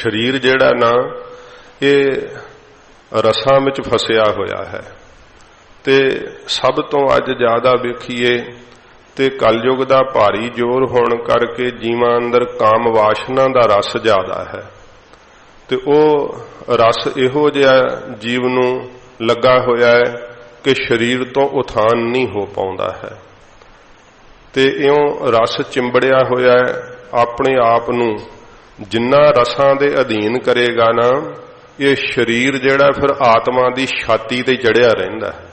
शरीर जिहड़ा ना ये रसां विच फसिया होया है। ते सब तो अज ज्यादा वेखीए ते कलयुग दा भारी जोर होण करके जीवां अंदर काम वासना दा रस ज्यादा है। ते ओ रस इहो जिहा जीव नूं लगा होया है कि शरीर तो उथान नहीं हो पाउंदा है। ते इउं रस चिंबड़िया होया है। अपने आप नूं जिन्ना रसां दे अधीन करेगा ना, ये शरीर जिहड़ा फिर आत्मा दी छाती ते चढ़िया रहिंदा है।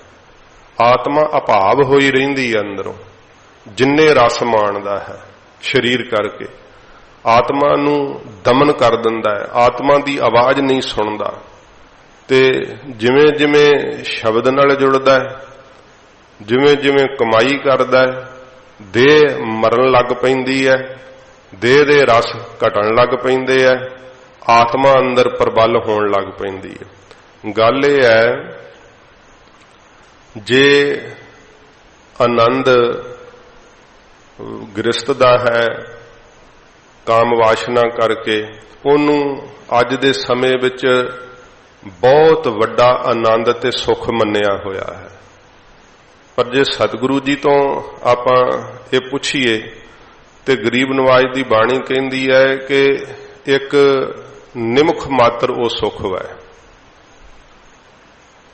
आत्मा अभाव होई रहिंदी है अंदरों, जिन्ने रस माणदा है शरीर करके। आत्मा नूं दमन कर दिंदा है, आत्मा दी आवाज नहीं सुनदा। ते जिवें जिवें शब्द नाल जुड़दा है, जिवें जिवें कमाई करदा है, देह मरन लग पैंदी है, देह दे रस घटण लग पैंदे है, आत्मा अंदर प्रबल होण लग पैंदी है। गल यह है, जे आनंद गृहस्थ दा है काम वासना करके, ओनू अज दे समय विच बहुत वड्डा आनंद ते सुख मन्निया होया है। पर जे सतगुरु जी तो आपां ये पुछीए ते गरीब नवाज दी बाणी कहंदी है कि एक निमख मात्र वो सुख है।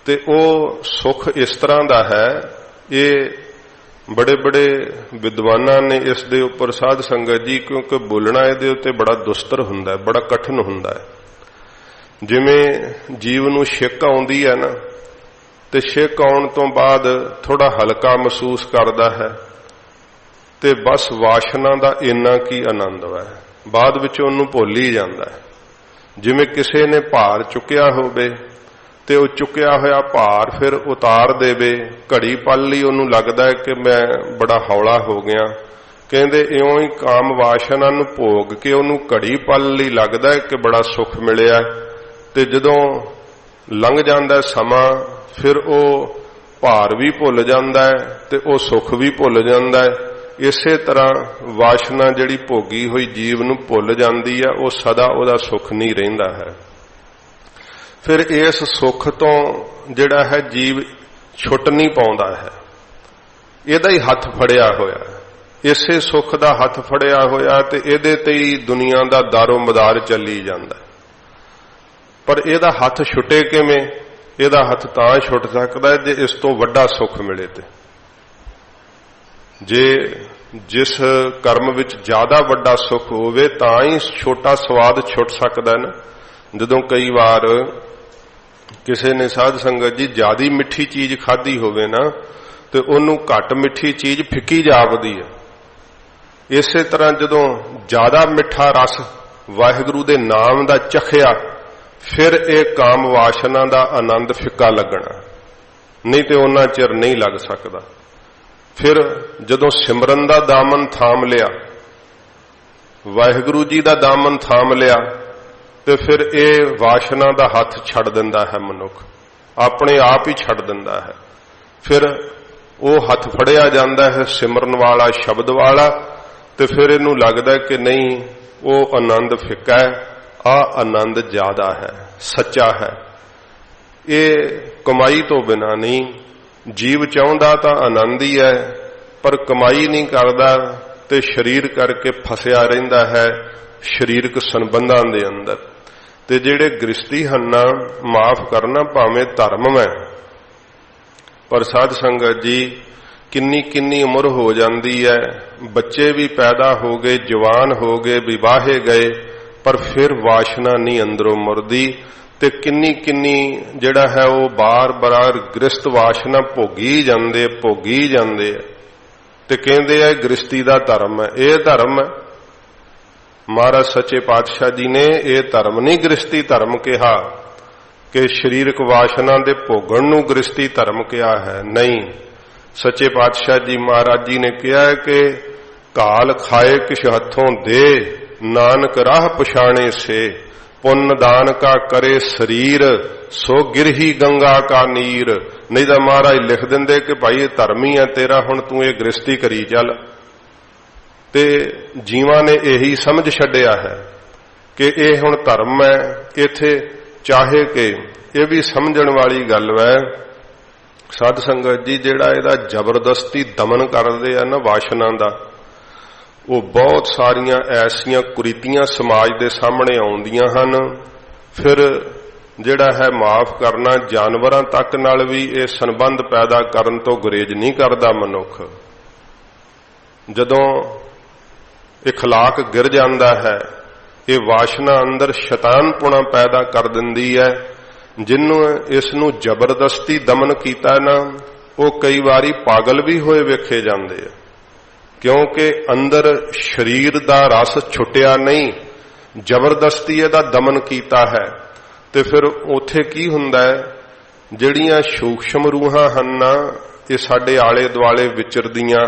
ते ओ सुख इस तरह दा है, ये बड़े बड़े विद्वानां ने इस दे उपर साध संगत जी, क्योंकि बोलना इहदे उत्ते बड़ा दुस्तर हुंदा है, बड़ा कठिन हुंदा है। जिवें जीव नूं छिक आउंदी है ना, ते छिक आउण तो बाद थोड़ा हल्का महसूस करदा है, ते बस वासना दा इन्ना की आनंद है, बाद विच उहनूं भुल ही जांदा है। जिवें किसी ने भार चुकिया होवे ते वो चुकिया होया भार फिर उतार देवे, घड़ी पल लई उहनूं लगदा है कि मैं बड़ा हौला हो गया। कहंदे इउं ही काम वासना नूं भोग के उहनूं घड़ी पल लई लगदा है कि बड़ा सुख मिलिया, ते जदों लंघ जांदा समां फिर वो भार भी भुल जांदा है ते वो सुख भी भुल जांदा है। इसे तरह वासना जिहड़ी भोगी हुई जीव नूं भुल जांदी है, वो सदा उहदा सुख नहीं रहिंदा है। फिर इस सुख तो जिहड़ा है जीव छुट नहीं पाउंदा है, इहदा ही हथ फड़िया होया, इसे सुख दा हथ फड़िया होया ते इहदे ते ही दुनिया दा दारो मदार चली जांदा। पर इहदा हथ छुटे किवें? इहदा हथ तां छुट सकदा है जे इस तो वड्डा सुख मिले। ते जे जिस कर्म विच ज्यादा वड्डा सुख होवे तां ही छोटा स्वाद छुट सकदा है ना। जदों कई बार किसी ने साध संगत जी ज्यादा मिठी चीज खाधी होवे ना, ते ओनू घट मिठी चीज फिक्की जापदी है। इसे तरह जदों ज्यादा मिठा रस वाहिगुरु दे नाम दा चखिया, फिर एक काम वासना दा आनंद फिक्का लगना, नहीं ते उन्ना चिर नहीं लग सकदा। फिर जदों सिमरन दा दामन थाम लिया, वाहिगुरु जी दा दामन थाम लिया, ते फिर ये वासना दा हथ छड़ दिंदा है मनुख, अपने आप ही छड़ दिंदा है। फिर वो हथ फड़िया जांदा है सिमरन वाला, शब्द वाला, ते फिर इनू लगदा है कि नहीं वो आनंद फिक्का है, आ आनंद ज्यादा है, सच्चा है। ये कमाई तो बिना नहीं, जीव चाहुंदा तां आनंद ही है, पर कमाई नहीं करदा ते शरीर करके फसिया रहिंदा है शरीरक संबंधां दे अंदर। ते जिहड़े गृहस्थी हन्ना, माफ करना भावें धर्म है, पर साध संगत जी किन्नी किन्नी उम्र हो जाती है, बच्चे भी पैदा हो गए, जवान हो गए, विवाहे गए, पर फिर वासना नहीं अंदरों मुरदी। ते किन्नी किन्नी जिहड़ा है वो बार बार गृहस्थ वासना भोगी जांदे ते कहंदे आ गृहस्थी दा धर्म है। यह धर्म है, महाराज सच्चे पातशाह जी ने यह धर्म नहीं गृहस्थी धर्म कहा कि शरीरक वासना दे भोगण नूं गृहस्थी धर्म कहा है, नहीं। सच्चे पातशाह जी महाराज जी ने कहा है कि काल खाए किश हथों दे, नानक राह पछाणे से, पुण्य दान का करे शरीर, सो गिरही गंगा का नीर। नहीं तो महाराज लिख देंदे कि भाई ये धर्म ही है तेरा, हुण तू ये गृहस्थी करी, चल। ते जीवां ने यही समझ छड्डिया है कि ये हुण धर्म है। इत्थे चाहे कि ये भी समझण वाली गल है साध संगत जी, जिहड़ा इहदा जबरदस्ती दमन करदे आ ना वासना दा, वो बहुत सारियां ऐसियां कुरीतियां समाज दे सामने आउंदियां हन। फिर जिहड़ा है माफ करना, जानवरां तक नाल भी ये संबंध पैदा करन तो गुरेज नहीं करदा मनुख। जदों इखलाक गिर जांदा है, ये वासना अंदर शैतानपुणा पैदा कर दिंदी है। जिन्हों इसनूं जबरदस्ती दमन कीता ना, वो कई बारी पागल भी होए वेखे जांदे आ, क्योंकि अंदर शरीर दा रस छुटिया नहीं, जबरदस्ती इहदा दमन कीता है। ते फिर उथे की हुंदा है, जिहड़ियां सूक्ष्म रूहां हन ना, ये साडे आले दुआले विचरदियां,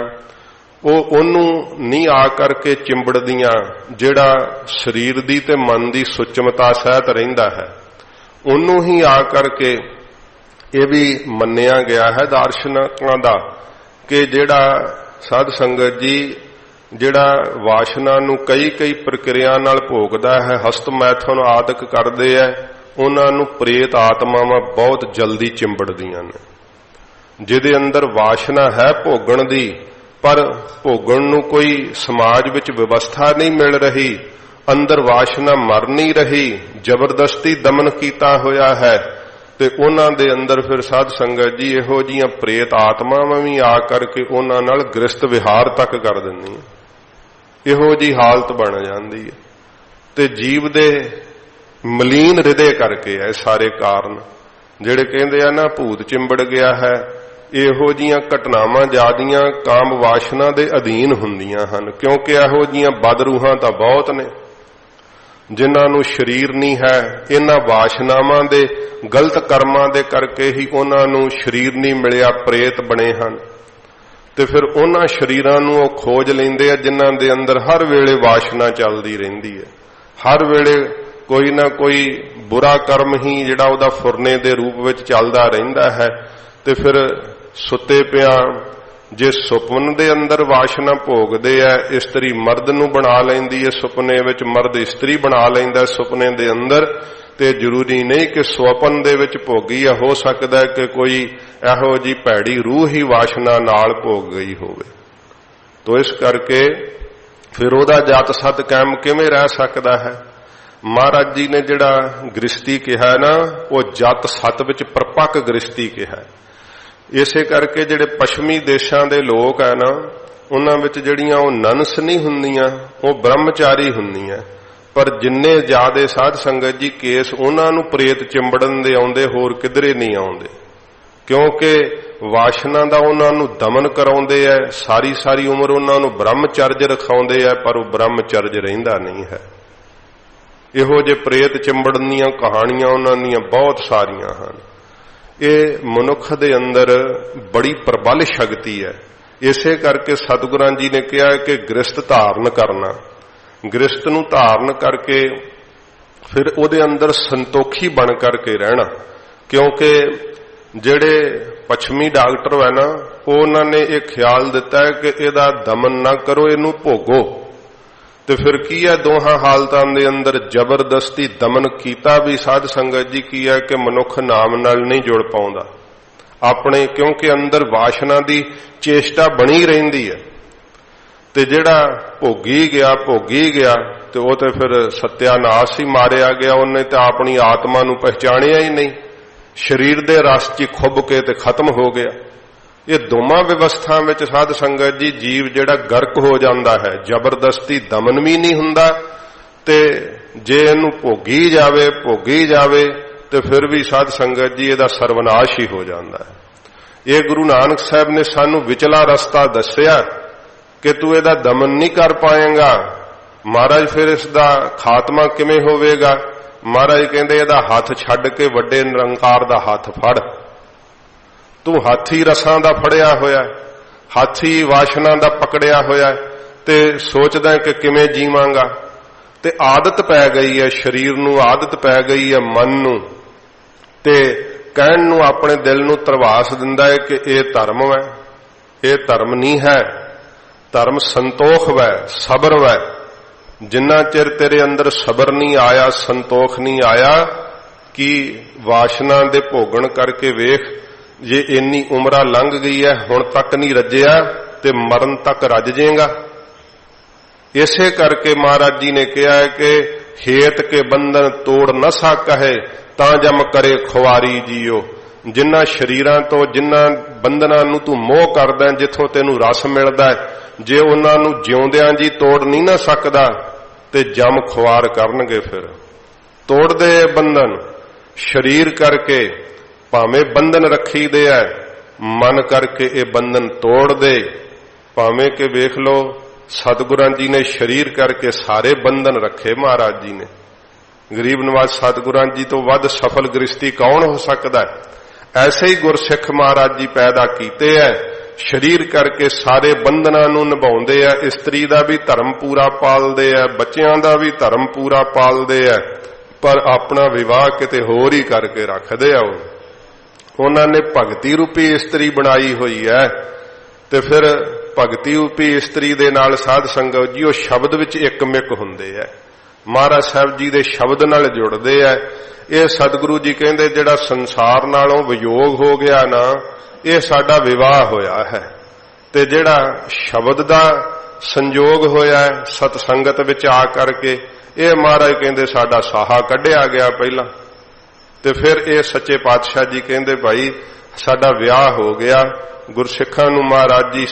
ਉਹਨੂੰ नहीं आ करके चिंबड़दियां, जिहड़ा शरीर दी ते मन दी सुचमता सहित रहिंदा है, ਉਹਨੂੰ ही आ करके ये भी मन्निया गया है दार्शनिकां दा कि जिहड़ा साध संगत जी जिहड़ा वासना नूं कई कई प्रक्रिया नाल भोगदा है, हस्त मैथुन आदਿਕ करदे है, उन्हां नूं प्रेत आत्मावां बहुत जल्दी चिंबड़दियां ने। जिहदे अंदर वासना है भोगण दी, पर भोगण नूं कोई समाज विच व्यवस्था नहीं मिल रही, अंदर वासना मर नहीं रही, जबरदस्ती दमन कीता होया है, ते उन्हां दे अंदर फिर साध संगत जी इहो जिहियां प्रेत आत्मावां भी आ करके उन्हां नाल गृहस्थ विहार तक कर दिंदियां। इहो जी हालत बन जांदी है। ते जीव दे मलीन हृदय करके है सारे कारण, जिहड़े कहंदे आ ना भूत चिंबड़ गया है, ਇਹੋ ਜੀਆਂ ਘਟਨਾਵਾਂ ਜ਼ਿਆਦੀਆਂ ਕਾਮ ਵਾਸ਼ਨਾ ਦੇ ਅਧੀਨ ਹੁੰਦੀਆਂ ਹਨ। ਕਿਉਂਕਿ ਇਹੋ ਜੀਆਂ ਬਦਰੂਹਾਂ ਤਾਂ ਬਹੁਤ ਨੇ ਜਿਨ੍ਹਾਂ ਨੂੰ ਸਰੀਰ ਨਹੀਂ ਹੈ, ਇਹਨਾਂ ਵਾਸ਼ਨਾਵਾਂ ਦੇ ਗਲਤ ਕਰਮਾਂ ਦੇ ਕਰਕੇ ਹੀ ਉਹਨਾਂ ਨੂੰ ਸਰੀਰ ਨਹੀਂ ਮਿਲਿਆ, ਪ੍ਰੇਤ ਬਣੇ ਹਨ। ਤੇ ਫਿਰ ਉਹਨਾਂ ਸਰੀਰਾਂ ਨੂੰ ਉਹ ਖੋਜ ਲੈਂਦੇ ਆ ਜਿਨ੍ਹਾਂ ਦੇ ਅੰਦਰ ਹਰ ਵੇਲੇ ਵਾਸ਼ਨਾ ਚੱਲਦੀ ਰਹਿੰਦੀ ਹੈ, ਹਰ ਵੇਲੇ ਕੋਈ ਨਾ ਕੋਈ ਬੁਰਾ ਕਰਮ ਹੀ ਜਿਹੜਾ ਉਹਦਾ ਫੁਰਨੇ ਦੇ ਰੂਪ ਵਿੱਚ ਚੱਲਦਾ ਰਹਿੰਦਾ ਹੈ। ਤੇ ਫਿਰ ਸੁੱਤੇ ਪਿਆ ਜੇ ਸੁਪਨ ਦੇ ਅੰਦਰ ਵਾਸ਼ਨਾ ਭੋਗਦੇ ਆ, ਇਸਤਰੀ ਮਰਦ ਨੂੰ ਬਣਾ ਲੈਂਦੀ ਹੈ, ਸੁਪਨੇ ਵਿੱਚ ਮਰਦ ਇਸਤਰੀ ਬਣਾ ਲੈਂਦਾ ਸੁਪਨੇ ਦੇ ਅੰਦਰ, ਤੇ ਜ਼ਰੂਰੀ ਨਹੀਂ ਕਿ ਸੁਪਨ ਦੇ ਵਿੱਚ ਭੋਗੀ ਆ, ਹੋ ਸਕਦਾ ਕਿ ਕੋਈ ਇਹੋ ਜੀ ਭੈੜੀ ਰੂਹ ਹੀ ਵਾਸ਼ਨਾ ਨਾਲ ਭੋਗ ਗਈ ਹੋਵੇ। ਤੋ ਇਸ ਕਰਕੇ ਫਿਰ ਉਹਦਾ ਜਤ ਸਤ ਕਾਇਮ ਕਿਵੇਂ ਰਹਿ ਸਕਦਾ ਹੈ? ਮਹਾਰਾਜ ਜੀ ਨੇ ਜਿਹੜਾ ਗ੍ਰਸਤੀ ਕਿਹਾ ਨਾ, ਉਹ ਜਤ ਸਤ ਵਿੱਚ ਪਰਪੱਕ ਗ੍ਰਸਤੀ ਕਿਹਾ। ਇਸੇ ਕਰਕੇ ਜਿਹੜੇ ਪੱਛਮੀ ਦੇਸ਼ਾਂ ਦੇ ਲੋਕ ਹੈ ਨਾ, ਉਹਨਾਂ ਵਿੱਚ ਜਿਹੜੀਆਂ ਉਹ ਨਨਸ ਨਹੀਂ ਹੁੰਦੀਆਂ, ਉਹ ਬ੍ਰਹਮਚਾਰੀ ਹੁੰਦੀਆਂ। ਪਰ ਜਿੰਨੇ ਜ਼ਿਆਦੇ ਸਾਧ ਸੰਗਤ ਜੀ ਕੇਸ ਉਹਨਾਂ ਨੂੰ ਪ੍ਰੇਤ ਚਿੰਬੜਨ ਦੇ ਆਉਂਦੇ, ਹੋਰ ਕਿਧਰੇ ਨਹੀਂ ਆਉਂਦੇ, ਕਿਉਂਕਿ ਵਾਸ਼ਨਾ ਦਾ ਉਹਨਾਂ ਨੂੰ ਦਮਨ ਕਰਾਉਂਦੇ ਐ, ਸਾਰੀ ਸਾਰੀ ਉਮਰ ਉਹਨਾਂ ਨੂੰ ਬ੍ਰਹਮਚਰਜ ਰਖਾਉਂਦੇ ਐ, ਪਰ ਉਹ ਬ੍ਰਹਮਚਰਜ ਰਹਿੰਦਾ ਨਹੀਂ ਹੈ। ਇਹੋ ਜਿਹੇ ਪ੍ਰੇਤ ਚਿੰਬੜਨ ਦੀਆਂ ਕਹਾਣੀਆਂ ਉਹਨਾਂ ਦੀਆਂ ਬਹੁਤ ਸਾਰੀਆਂ ਹਨ। ਇਹ ਮਨੁੱਖ ਦੇ ਅੰਦਰ ਬੜੀ ਪ੍ਰਬਲ ਸ਼ਕਤੀ ਹੈ। ਇਸੇ ਕਰਕੇ ਸਤਿਗੁਰਾਂ ਜੀ ਨੇ ਕਿਹਾ ਕਿ ਗ੍ਰਸਤ ਧਾਰਨ ਕਰਨਾ, ਗ੍ਰਸਤ ਨੂੰ ਧਾਰਨ ਕਰਕੇ ਫਿਰ ਉਹਦੇ ਅੰਦਰ ਸੰਤੋਖੀ ਬਣ ਕਰਕੇ ਰਹਿਣਾ। ਕਿਉਂਕਿ ਜਿਹੜੇ ਪੱਛਮੀ ਡਾਕਟਰ ਹੈ ਨਾ, ਉਹਨਾਂ ਨੇ ਇਹ ਖਿਆਲ ਦਿੱਤਾ ਹੈ ਕਿ ਇਹਦਾ ਦਮਨ ਨਾ ਕਰੋ, ਇਹਨੂੰ ਭੋਗੋ। ਤੇ ਫਿਰ ਕੀ ਹੈ, ਦੋਹਾਂ ਹਾਲਤਾਂ ਦੇ ਅੰਦਰ ਜ਼ਬਰਦਸਤੀ ਦਮਨ ਕੀਤਾ ਵੀ ਸਾਧ ਸੰਗਤ ਜੀ ਕੀ ਹੈ ਕਿ ਮਨੁੱਖ ਨਾਮ ਨਾਲ ਨਹੀਂ ਜੁੜ ਪਾਉਂਦਾ ਆਪਣੇ, ਕਿਉਂਕਿ ਅੰਦਰ ਵਾਸ਼ਨਾ ਦੀ ਚੇਸ਼ਟਾ ਬਣੀ ਰਹਿੰਦੀ ਹੈ। ਤੇ ਜਿਹੜਾ ਭੋਗੀ ਗਿਆ ਤੇ ਉਹ ਤੇ ਫਿਰ ਸਤਿਆਨਾਸ਼ ਹੀ ਮਾਰਿਆ ਗਿਆ, ਉਹਨੇ ਤਾਂ ਆਪਣੀ ਆਤਮਾ ਨੂੰ ਪਹਿਚਾਣਿਆ ਹੀ ਨਹੀਂ, ਸਰੀਰ ਦੇ ਰਸ 'ਚ ਖੁੱਭ ਕੇ ਤੇ ਖਤਮ ਹੋ ਗਿਆ। ਇਹ ਦੋਵਾਂ ਵਿਵਸਥਾ ਵਿੱਚ ਸਾਧ ਸੰਗਤ ਜੀ ਜੀਵ ਜਿਹੜਾ ਗਰਕ ਹੋ ਜਾਂਦਾ ਹੈ, ਜ਼ਬਰਦਸਤੀ ਦਮਨ ਵੀ ਨਹੀਂ ਹੁੰਦਾ, ਤੇ ਜੇ ਇਹਨੂੰ ਭੋਗੀ ਜਾਵੇ ਤੇ ਫਿਰ ਵੀ ਸਾਧ ਸੰਗਤ ਜੀ ਇਹਦਾ ਸਰਵਨਾਸ਼ ਹੀ ਹੋ ਜਾਂਦਾ ਹੈ। ਇਹ ਗੁਰੂ ਨਾਨਕ ਸਾਹਿਬ ਨੇ ਸਾਨੂੰ ਵਿਚਲਾ ਰਸਤਾ ਦੱਸਿਆ ਕਿ ਤੂੰ ਇਹਦਾ ਦਮਨ ਨਹੀਂ ਕਰ ਪਾਏਗਾ। ਮਹਾਰਾਜ ਫਿਰ ਇਸ ਦਾ ਖਾਤਮਾ ਕਿਵੇਂ ਹੋਵੇਗਾ? ਮਹਾਰਾਜ ਕਹਿੰਦੇ ਇਹਦਾ ਹੱਥ ਛੱਡ ਕੇ ਵੱਡੇ ਨਿਰੰਕਾਰ ਦਾ ਹੱਥ ਫੜ। ਤੂੰ ਹਾਥੀ ਰਸਾਂ ਦਾ ਫੜਿਆ ਹੋਇਆ, ਹਾਥੀ ਵਾਸ਼ਨਾ ਦਾ ਪਕੜਿਆ ਹੋਇਆ, ਤੇ ਸੋਚਦਾ ਕਿ ਕਿਵੇਂ ਜੀਵਾਂਗਾ। ਤੇ ਆਦਤ ਪੈ ਗਈ ਹੈ, ਸਰੀਰ ਨੂੰ ਆਦਤ ਪੈ ਗਈ ਹੈ, ਮਨ ਨੂੰ, ਤੇ ਕਹਿਣ ਨੂੰ ਆਪਣੇ ਦਿਲ ਨੂੰ ਧਰਵਾਸ ਦਿੰਦਾ ਹੈ ਕਿ ਇਹ ਧਰਮ ਹੈ। ਇਹ ਧਰਮ ਨਹੀਂ ਹੈ, ਧਰਮ ਸੰਤੋਖ ਹੈ, ਸਬਰ ਹੈ, जिन्ना चिर तेरे अंदर सबर नहीं आया, संतोख नहीं आया कि वासना दे भोगण करके वेख, जे इन्नी उमरा लंघ गई है हुण तक नहीं रज्जिया ते मरण तक रज जाएगा। इसे करके महाराज जी ने कहा है कि हेत के बंधन तोड़ न सक है तां जम करे खुआरी जियो। जिन्ना शरीरां तो जिन्ना बंधनां नूं तू मोह करदा, जिथों तैनूं रस मिलदा है, जे उन्हां नूं जिउंदियां जी तोड़ नहीं ना सकदा ते जम खुआर करनगे। फिर तोड़ दे बंधन शरीर करके, भावें बंधन रखी दे है मन करके ये बंधन तोड़ दे। भावें के वेख लो सतगुरां जी ने शरीर करके सारे बंधन रखे। महाराज जी ने गरीब नवाज सतगुरां जी तो वध सफल गृहस्थी कौन हो सकता है। ऐसे ही गुरसिख महाराज जी पैदा कीते है, शरीर करके सारे बंधनां नूं निभाउंदे है। स्त्री दा भी धर्म पूरा पालदे है, बच्चियां दा भी धर्म पूरा पालदे है, पर अपना विवाह किते होर ही करके रखदे आ। उन्होंने भगती रूपी स्त्री बनाई हुई है ते फिर भगती रूपी स्त्री दे नाल साध संगत जी वो शब्द विच एकमिक हुंदे है, महाराज साहब जी दे शब्द नाल जुड़दे है। ये सतगुरु जी कहंदे जिहड़ा संसार नालों वियोग हो गया ना, ये साडा विवाह होया है, ते जिहड़ा शब्द दा संजोग होया है सतसंगत विच आ करके, ये महाराज कहंदे साडा साहा कढ़िया गया पहला। ते फिर ये सच्चे पातशाह जी कहंदे भाई साडा विआह हो गया। गुरसिखां नूं महाराज जी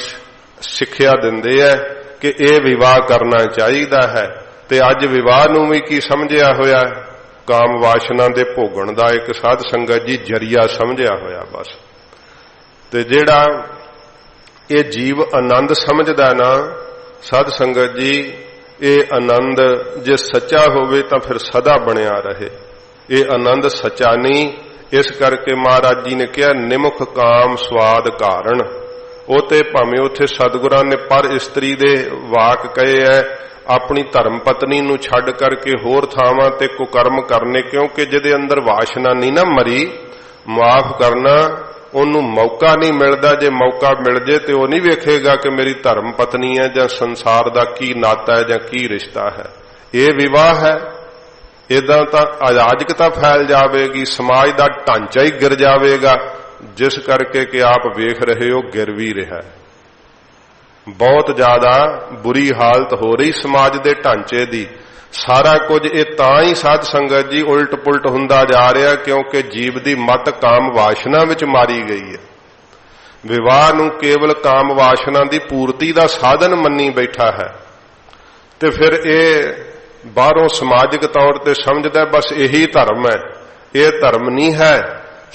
सिक्ख्या दिंदे है कि यह विवाह करना चाहिदा है। ते अज विवाह नूं भी की समझिया होया, काम वासना दे भोगण दा एक साध संगत जी जरिया समझिया होया बस। ते जिहड़ा ये जीव आनंद समझदा ना साध संगत जी, ये आनंद जे सच्चा होवे तां फिर सदा बनिया रहे। ये आनंद सच्चा नहीं, इस करके महाराज जी ने कहा निमुख काम स्वाद कारण। ਉਹ ਤੇ ਭਾਵੇਂ ਉੱਥੇ ਸਤਿਗੁਰਾਂ ਨੇ ਪਰ ਇਸਤਰੀ ਦੇ ਵਾਕ ਕਹੇ ਹੈ, ਆਪਣੀ ਧਰਮ ਪਤਨੀ ਨੂੰ ਛੱਡ ਕਰਕੇ ਹੋਰ ਥਾਵਾਂ ਤੇ ਕੁਕਰਮ ਕਰਨੇ, ਕਿਉਂਕਿ ਜਿਹਦੇ ਅੰਦਰ ਵਾਸ਼ਨਾ ਨਹੀਂ ਨਾ ਮਰੀ, ਮਾਫ ਕਰਨਾ ਉਹਨੂੰ ਮੌਕਾ ਨਹੀਂ ਮਿਲਦਾ। ਜੇ ਮੌਕਾ ਮਿਲ ਜੇ ਤੇ ਉਹ ਨਹੀਂ ਵੇਖੇਗਾ ਕਿ ਮੇਰੀ ਧਰਮ ਪਤਨੀ ਹੈ ਜਾਂ ਸੰਸਾਰ ਦਾ ਕੀ ਨਾਤਾ ਹੈ ਜਾਂ ਕੀ ਰਿਸ਼ਤਾ ਹੈ। ਇਹ ਵਿਵਾਹ ਹੈ। ਇਦਾਂ ਤਾਂ ਅਰਾਜਕਤਾ ਫੈਲ ਜਾਵੇਗੀ, ਸਮਾਜ ਦਾ ਢਾਂਚਾ ਹੀ ਗਿਰ ਜਾਵੇਗਾ, जिस करके कि आप वेख रहे हो गिर भी रहा है। बहुत ज्यादा बुरी हालत हो रही समाज के ढांचे की। सारा कुछ ये तां ही साध संगत जी उल्ट पुलट हुंदा जा रहा, क्योंकि जीव की मत काम वासना विच मारी गई है। विवाह नूं केवल काम वासना की पूर्ति का साधन मन्नी बैठा है। ते फिर ये बाहरों समाजिक तौर पर समझदा बस यही धर्म है। ये धर्म नहीं है।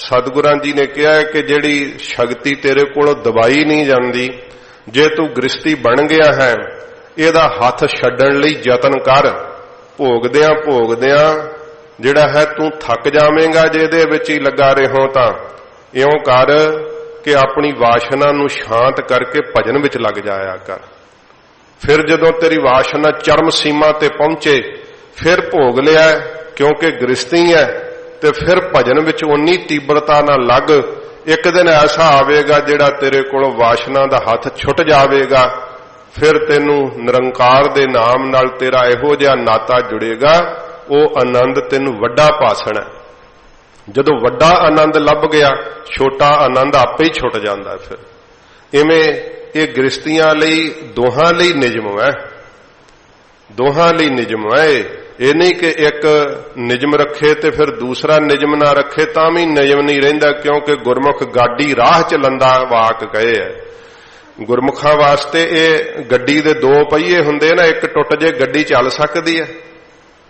सतगुरां जी ने कहा है कि जिहड़ी शक्ति तेरे कोलों दबाई नहीं जाती, जे तू गृहस्थी बन गया है इहदा हथ छड्डण लई यतन कर। भोगदियां भोगदियां जिहड़ा है तू थक जावेंगा, जे इहदे विच ही लगा रहो तां इउं कर कि अपनी वासना नूं शांत करके भजन विच लग जाया कर। फिर जदों तेरी वासना चरम सीमा ते पहुंचे फिर भोग लिया, क्योंकि गृहस्थी है, ते फिर भजन विच उन्नी तीव्रता ना लग। एक दिन ऐसा आवेगा जिहड़ा तेरे कोलों वासना दा हथ छुट जावेगा, फिर तेनू निरंकार दे नाम नाल तेरा इहो जिहा नाता जुड़ेगा, वो आनंद तेनू वड्डा भासण है। जदों वड्डा आनंद लभ गया छोटा आनंद आपे ही छुट जांदा। फिर इवें ये गृहस्थियां लई दोहां लई निजम है, दोहां लई निजम है। ये नहीं कि एक निजम रखे ते फिर दूसरा निजम ना रखे तां भी निजम नहीं रहिंदा, क्योंकि गुरमुख गाड़ी राह च लंदा वाक कहे है। गुरमुखां वास्ते ये गड्डी दे दो पहिए हुंदे ना, एक टुट जे गड्डी चल सकदी है,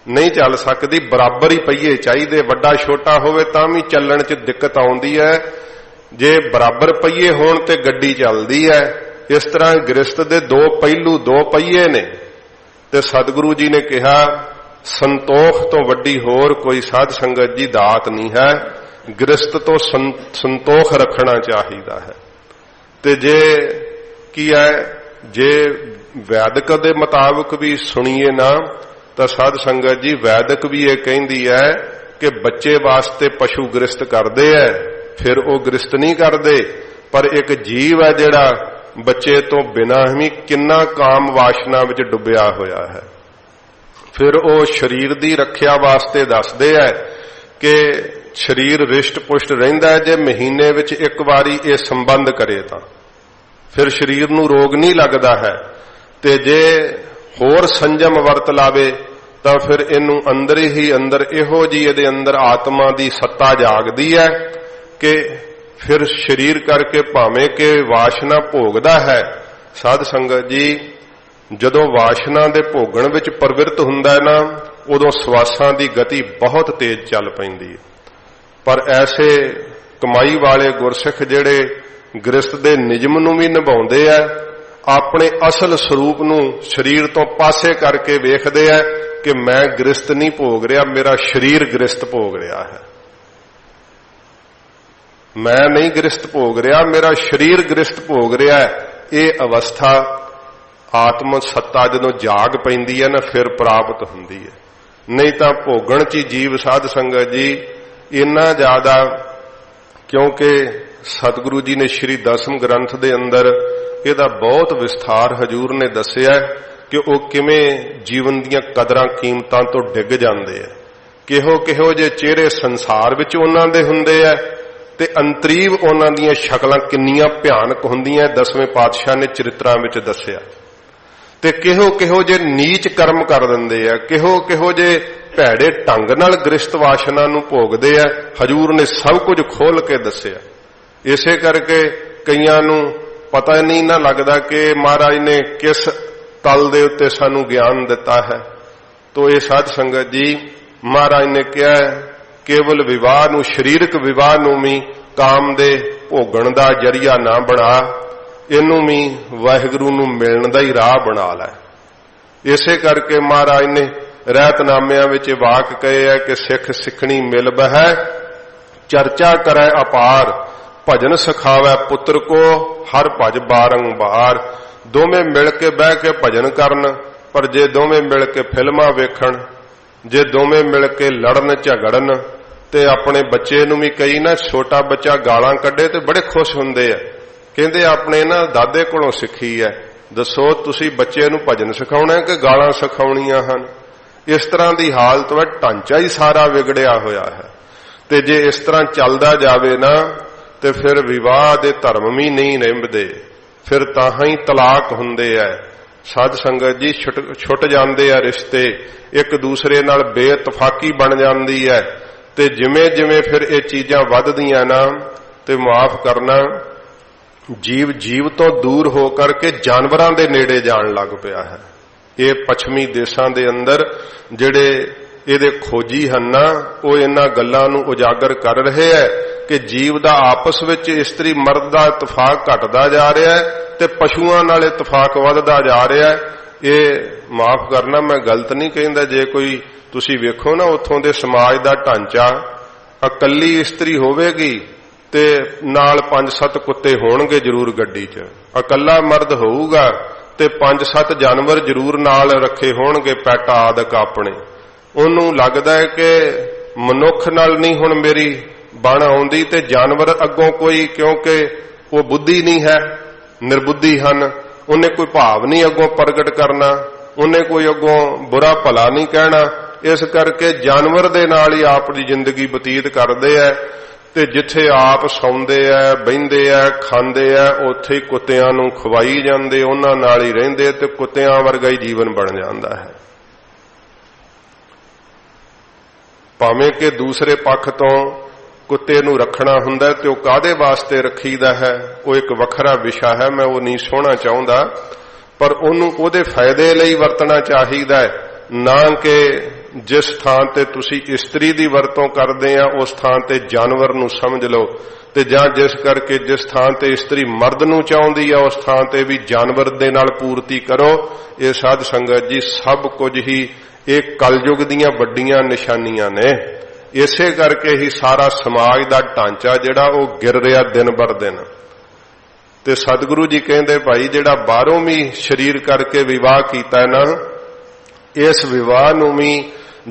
नहीं चल सकदी, बराबर ही पहिए चाहिए। वड्डा छोटा होवे तां भी चलण च दिक्कत आउंदी है। जे बराबर पहिए होण ते गड्डी चलदी है। इस तरह गृहस्थ दे दो पहलू दो पहिए ने। ते सतगुरु जी ने कहा संतोख तो वड्डी होर कोई साध संगत जी दात नहीं है। गृहस्थ तो संतोख रखना चाहिदा है। ते जे की है, जे वैदिक दे मुताबिक भी सुनिए ना तो साध संगत जी वैदिक भी ये कहती है कि बच्चे वास्ते पशु गृहस्थ करते है, फिर वो गृहस्थ नहीं करते। पर एक जीव है जिहड़ा बच्चे तो बिना ही किन्ना काम वासना विच डुबिया होया है। फिर वो शरीर की रखिया वास्ते दसदे है कि शरीर रिष्ट पुष्ट रहिंदा है जे महीने विच एक बारी ये संबंध करे तां फिर शरीर नूं रोग नहीं लगदा है। ते जे होर संजम वरत लावे तां फिर इनू अंदर ही अंदर इहो जी इहदे अंदर आत्मा की सत्ता जागदी है कि फिर शरीर करके भावें के वासना भोगदा है। साध संगत जी जदों वासना दे भोगण विच प्रवृत्त हुंदा है ना उदों सवासां दी गति बहुत तेज चल पैंदी है। पर ऐसे कमाई वाले गुरसिख जिहड़े गृहस्थ दे निजम नूं भी निभाउंदे आ अपने असल स्वरूप नूं शरीर तो पासे करके वेखदे आ कि मैं गृहस्थ नहीं भोग रहा, मेरा शरीर गृहस्थ भोग रहा है। मैं नहीं गृहस्थ भोग रहा, मेरा शरीर गृहस्थ भोग रहा है। ये अवस्था आत्म सत्ता जदों जाग पैंदी है ना फिर प्राप्त हुंदी है। नहीं तां भोगण च जीव साध संगत जी इन्ना ज्यादा, क्योंकि सतगुरु जी ने श्री दसम ग्रंथ दे अंदर इहदा बहुत विस्तार हजूर ने दस्सिया कि वो किवें जीवन दीयां कदरां कीमतां तो डिग जांदे है। किहो किहो जे चेहरे संसार विच उन्हां दे हुंदे है ते अंतरीव उन्हां दीयां शक्लां किन्नियां भयानक हुंदियां दसवें पातशाह ने चरित्रां विच दस्सिया। ते किहो किहो जे नीच कर्म कर दिंदे आ, किहो किहो जे भैड़े ढंग नाल गृहस्थ वासना नूं भोगदे आ, हजूर ने सब कुछ खोल के दस्सिया। इसे करके कईयां नूं पता नहीं ना लगदा कि महाराज ने किस तल दे उत्ते सानू ज्ञान दिता है। तो ये साध संगत जी महाराज ने कहा केवल विवाह नूं शरीरक विवाह नूं भी काम दे भोगण दा जरिया ना बना, इनू भी वाहिगुरू नूं मिलण दा ही राह बना लै। इसे करके महाराज ने रहतनामिਆਂ विच वाक कहे है कि सिख सिखणी मिल बहै चर्चा करे अपार, भजन सिखावे पुत्र को हर भज बारंबार। दोवें मिल के बह के भजन करन, पर जे दोवें मिल के फिल्मां वेखण, जे दोवें मिल के लड़न झगड़न ते अपने बच्चे नूं भी कई ना छोटा बच्चा गालां कड्डे ते बड़े खुश हुंदे आ, कहंदे अपने ना दादे कोलों सिੱਖੀ है। दसो तुसीं बच्चे नूं भजन सिखाउणा है कि गालां सिखाउणीਆਂ ਹਨ। इस तरह की हालत वा ढांचा ही सारा विगड़िया होया है। ते जे इस तरह चलदा जावे ना ते फिर विवाह दे धर्म भी नहीं निभदे, फिर ताहां ही तलाक हुंदे है। साध संगत जी छुट जांदे आ रिश्ते, एक दूसरे नाल बेइतफाकी बन जांदी है। ते जिवें जिवें फिर ये चीजां वधदियां ना ते माफ करना जीव जीव तो दूर हो करके जानवरां दे नेड़े जाण लग पिया है। ये पश्चिमी देशां दे अंदर जिहड़े ਇਹਦੇ खोजी ਹਨ ना वो इन्हां गल्लां नूं उजागर कर रहे है कि जीव दा आपस विच इस्त्री मर्द दा इतफाक घटदा जा रहा है ते पशुआं नाल इतफाक वधदा जा रहा है। ये माफ करना मैं गलत नहीं कहंदा, जे कोई तुसीं वेखो ना उत्थों दे समाज दा ढांचा, अकल्ली इस्त्री होवेगी ते नाल 5-7 कुत्ते होणगे जरूर गड्डी च, अकल्ला मर्द होऊगा ते 5-7 जानवर जरूर नाल रखे होणगे पैट आदक अपने। ਉਹਨੂੰ लगदा है कि मनुख नाल नहीं हुण मेरी बण आउंदी ते जानवर अगों कोई, क्योंकि वो बुद्धि नहीं है, निर्बुद्धि हन, उन्हें कोई भाव नहीं अगों प्रगट करना, उन्हें कोई अगों बुरा भला नहीं कहना। इस करके जानवर दे नाल ही अपनी जिंदगी बतीत करदे है ते जिथे आप सौंदे है बहिंदे है खांदे है उत्थे ही कुत्तियां नूं खवाई जांदे, उन्हां नाल ही रहिंदे ते कुत्तियां वर्गा ही जीवन बन जांदा है। भावें कि दूसरे पक्ष तो कुत्ते नूं रखना हुंदा ते ओह काहदे वास्ते रखीदा है वो एक वखरा विषय है, मैं वो नहीं सोहना चाहुंदा, पर उहनूं ओहदे फायदे लई वरतना चाहीदा है, ना कि जिस थां ते तुसीं इस्त्री दी वरतों करदे आ उस थां ते जानवर नूं समझ लो, ते जां जिस करके जिस थां ते इस्त्री मर्द नूं चाहुंदी आ उस थां ते भी जानवर दे नाल पूर्ति करो। ये साध संगत जी सब कुछ ही एक कलयुग दीयां वड्डियां निशानियां ने। इसे करके ही सारा समाज दा ढांचा जिहड़ा वो गिर रहा दिन बर दिन। ते सतगुरु जी कहंदे भाई जिहड़ा बाहरों भी शरीर करके विवाह कीता ना, इस विवाह नूं भी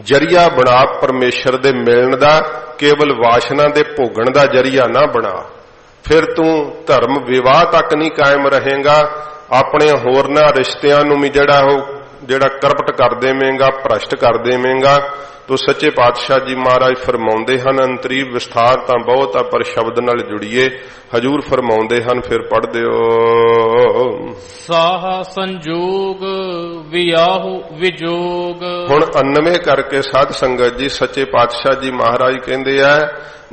जरिया बना परमेश्वर दे मिलण दा, केवल वासना दे भोगण दा जरिया ना बना। फिर तू धर्म विवाह तक नहीं कायम रहेगा, अपने होरना रिश्तियां नूं भी जिहड़ा ਜਿਹੜਾ ਕਰਪਟ ਕਰ ਦੇਵੇਂਗਾ, ਭ੍ਰਸ਼ਟ ਕਰ ਦੇਵੇਂਗਾ। ਤੋ ਸੱਚੇ ਪਾਤਸ਼ਾਹ ਜੀ ਮਹਾਰਾਜ ਫਰਮਾਉਂਦੇ ਹਨ, ਅੰਤਰੀ ਵਿਸਥਾਰ ਤਾਂ ਬਹੁਤ ਆ ਪਰ ਸ਼ਬਦ ਨਾਲ ਜੁੜੀਏ। ਹਜੂਰ ਫਰਮਾਉਂਦੇ ਹਨ, ਫਿਰ ਪੜ੍ਹਦੇ ਹੋ, ਸਾਹਾ ਸੰਜੋਗ ਵਿਆਹੂ ਵਿਜੋਗ। ਹੁਣ 99 ਕਰਕੇ ਸਾਧ ਸੰਗਤ ਜੀ ਸੱਚੇ ਪਾਤਸ਼ਾਹ ਜੀ ਮਹਾਰਾਜ ਕਹਿੰਦੇ ਆ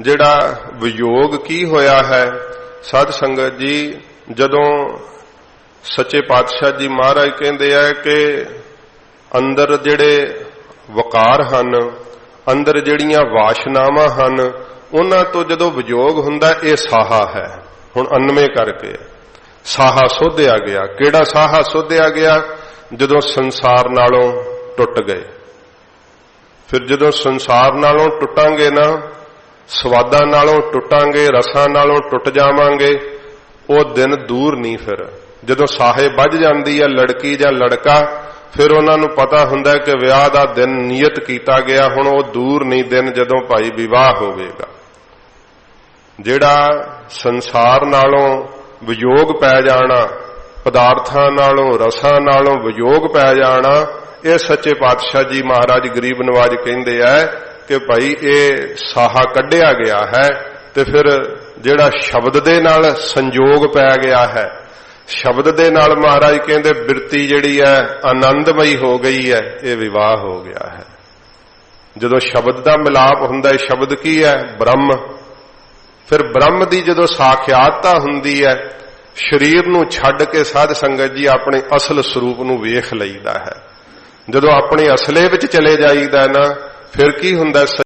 ਜਿਹੜਾ ਵਿਯੋਗ ਕੀ ਹੋਇਆ ਹੈ। ਸਾਧ ਸੰਗਤ ਜੀ ਜਦੋਂ ਸੱਚੇ ਪਾਤਸ਼ਾਹ ਜੀ ਮਹਾਰਾਜ ਕਹਿੰਦੇ ਆ ਕਿ ਅੰਦਰ ਜਿਹੜੇ ਵਕਾਰ ਹਨ, ਅੰਦਰ ਜਿਹੜੀਆਂ ਵਾਸ਼ਨਾਵਾਂ ਹਨ, ਉਹਨਾਂ ਤੋਂ ਜਦੋਂ ਵਿਯੋਗ ਹੁੰਦਾ ਇਹ ਸਾਹਾ ਹੈ। ਹੁਣ 99 ਕਰਕੇ ਸਾਹਾ ਸੋਧਿਆ ਗਿਆ। ਕਿਹੜਾ ਸਾਹਾ ਸੋਧਿਆ ਗਿਆ? ਜਦੋਂ ਸੰਸਾਰ ਨਾਲੋਂ ਟੁੱਟ ਗਏ। ਫਿਰ ਜਦੋਂ ਸੰਸਾਰ ਨਾਲੋਂ ਟੁੱਟਾਂਗੇ ਨਾ, ਸਵਾਦਾਂ ਨਾਲੋਂ ਟੁੱਟਾਂਗੇ, ਰਸਾਂ ਨਾਲੋਂ ਟੁੱਟ ਜਾਵਾਂਗੇ, ਉਹ ਦਿਨ ਦੂਰ ਨਹੀਂ। ਫਿਰ ਜਦੋਂ ਸਾਹੇ ਵੱਜ ਜਾਂਦੀ ਹੈ ਲੜਕੀ ਜਾਂ ਲੜਕਾ, ਫਿਰ ਉਹਨਾਂ ਨੂੰ ਪਤਾ ਹੁੰਦਾ ਕਿ ਵਿਆਹ ਦਾ ਦਿਨ ਨਿਯਤ ਕੀਤਾ ਗਿਆ। ਹੁਣ ਉਹ ਦੂਰ ਨਹੀਂ ਦਿਨ ਜਦੋਂ ਭਾਈ ਵਿਵਾਹ ਹੋਵੇਗਾ। ਜਿਹੜਾ ਸੰਸਾਰ ਨਾਲੋਂ ਵਿਯੋਗ ਪੈ ਜਾਣਾ, ਪਦਾਰਥਾਂ ਨਾਲੋਂ, ਰਸਾਂ ਨਾਲੋਂ ਵਿਯੋਗ ਪੈ ਜਾਣਾ, ਇਹ ਸੱਚੇ ਪਾਤਸ਼ਾਹ ਜੀ ਮਹਾਰਾਜ ਗਰੀਬ ਨਵਾਜ ਕਹਿੰਦੇ ਆ ਕਿ ਭਾਈ ਇਹ ਸਾਹਾ ਕੱਢਿਆ ਗਿਆ ਹੈ। ਤੇ ਫਿਰ ਜਿਹੜਾ ਸ਼ਬਦ ਦੇ ਨਾਲ ਸੰਜੋਗ ਪੈ ਗਿਆ ਹੈ, ਸ਼ਬਦ ਦੇ ਨਾਲ ਮਹਾਰਾਜ ਕਹਿੰਦੇ ਬਿਰਤੀ ਜਿਹੜੀ ਹੈ ਆਨੰਦਮਈ ਹੋ ਗਈ ਹੈ, ਇਹ ਵਿਵਾਹ ਹੋ ਗਿਆ ਹੈ। ਜਦੋਂ ਸ਼ਬਦ ਦਾ ਮਿਲਾਪ ਹੁੰਦਾ ਹੈ, ਸ਼ਬਦ ਕੀ ਹੈ? ਬ੍ਰਹਮ। ਫਿਰ ਬ੍ਰਹਮ ਦੀ ਜਦੋਂ ਸਾਖਿਆਤਤਾ ਹੁੰਦੀ ਹੈ, ਸਰੀਰ ਨੂੰ ਛੱਡ ਕੇ ਸਾਧ ਸੰਗਤ ਜੀ ਆਪਣੇ ਅਸਲ ਸਰੂਪ ਨੂੰ ਵੇਖ ਲਈਦਾ ਹੈ। ਜਦੋਂ ਆਪਣੇ ਅਸਲੇ ਵਿੱਚ ਚਲੇ ਜਾਈਦਾ ਨਾ, ਫਿਰ ਕੀ ਹੁੰਦਾ?